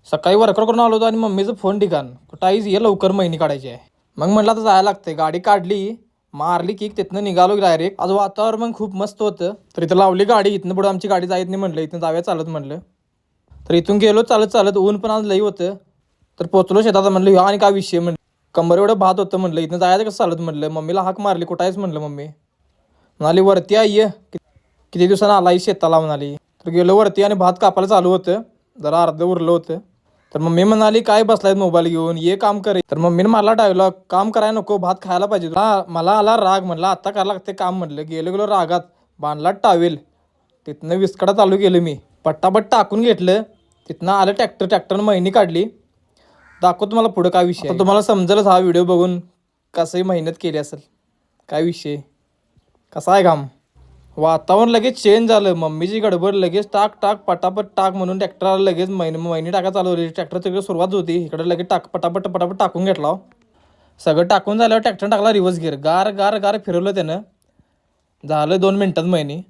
सकाळी वर्कर करून आलो होतो आणि मम्मीचं फोन ठिकाण कुठं आईच ये लवकर महिनी काढायची आहे. मग म्हटलं आता जायला लागते. गाडी काढली, मारली की तिथनं निघालो डायरेक्ट. आज वातावरण मग खूप मस्त होतं, तर इथं लावली गाडी. इथनं पुढं आमची गाडी जायत नाही म्हटलं, इथनं जाव्या चालत म्हटलं. तर इथून गेलो चालत चालत. ऊन पण आज लई होतं. तर पोचलो शेतात. म्हणलं ह्या आणि काय विषय म्हणलं, कंबर एवढं भात होतं म्हणलं, इथनं जायचं कसं चालत म्हटलं. मम्मीला हाक मारली, कुठं आहेस म्हटलं. मम्मी म्हणाली वरती आहे, किती दिवसानं आला शेताला म्हणाली. तर गेलो वरती आणि भात कापायला चालू होतं, जरा अर्ध उरलं होतं. तर मम्मी म्हणाली काय बसलाय मोबाईल घेऊन, ये काम करे. तर मम्मीने मला डायलॉग, काम करायला नको, भात खायला पाहिजे. हा मला आला राग, म्हणलं आता करायला लागते काम म्हटलं. गेलो गेलो रागात बांधला टावेल. तिथनं विस्कडा चालू केलं मी, पट्टापट टाकून घेतलं. तिथनं आलं ट्रॅक्टरनं महिनी काढली. दाखवतो तुम्हाला पुढं काय विषय. तुम्हाला समजेलच हा व्हिडिओ बघून कसंही मेहनत केली असेल, काय विषय कसा आहे काम. वातावरण लगेच चेंज झालं. मम्मीची गडबड, लगेच टाक टाक पटापट टाक म्हणून ट्रॅक्टरला लगेच महिनी टाका चालू होती. ट्रॅक्टर तिकडे सुरुवात होती, इकडे लगेच पटापट टाकून घेतला. सगळं टाकून झाल्यावर ट्रॅक्टर टाकला रिव्हर्स गिअर, गार गार गार फिरवलं त्यानं. झालं 2 मिनिटात महिनी.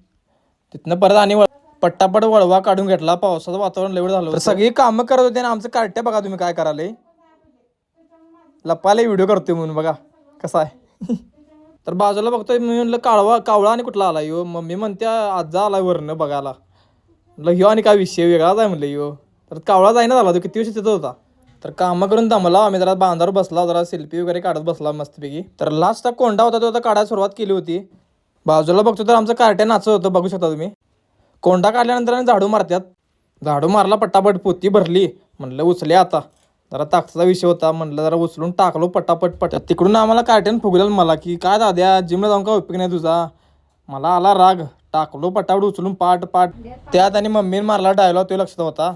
तिथनं परत आणि पट्टापट वळवा काढून घेतला. पावसाचं वातावरण एवढं झालं तर सगळी कामं करत होते आणि आमचं कार्ट्या बघा तुम्ही काय कराले, लपाले व्हिडिओ करतोय म्हणून बघा कसा आहे. तर बाजूला बघतोय मी, म्हणलं कावळा आणि कुठला आला यो. मम्मी म्हणत्या आजा आला वरनं बघायला. म्हणलं ह्यो आणि काय विषय वेगळाच आहे म्हणलं ह्यो. तर कावळा जाईना झाला, तो किती वर्ष तिथं होता. तर कामं करून दमला आम्ही, जरा बांधावर बसला, जरा सेल्फी वगैरे काढत बसला मस्तपैकी. तर लास्टचा कोंडा होता तो आता काढायला सुरुवात केली होती. बाजूला बघतो तर आमचं कार्ट्या नाचत होतं, बघू शकता तुम्ही. कोंडा काढल्यानंतर झाडू मारतात. झाडू मारला पटापट, पोती भरली. म्हणलं उचले आता, जरा ताकदीचा विषय होता म्हणलं, जरा उचलून टाकलो पटापट. तिकडून आम्हाला कार्ट्यानं फुगलेलं मला, की काय दाद्या जिमला जाऊन काय उपयोग नाही तुझा. मला आला राग, टाकलो पटापट उचलून पाट. त्यात आणि मम्मीने मारला डायलॉग, तो लक्षात होता.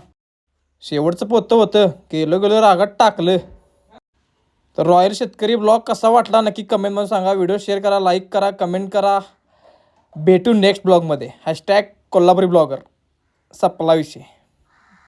शेवटचं पोतं होतं, गेलो रागात टाकलं. तर रॉयल शेतकरी ब्लॉग कसा वाटला नक्की कमेंटमध्ये सांगा. व्हिडिओ शेअर करा, लाईक करा, कमेंट करा. भेटू नेक्स्ट ब्लॉगमध्ये. # कोल्हापुरी ब्लॉगर. संपला विषय.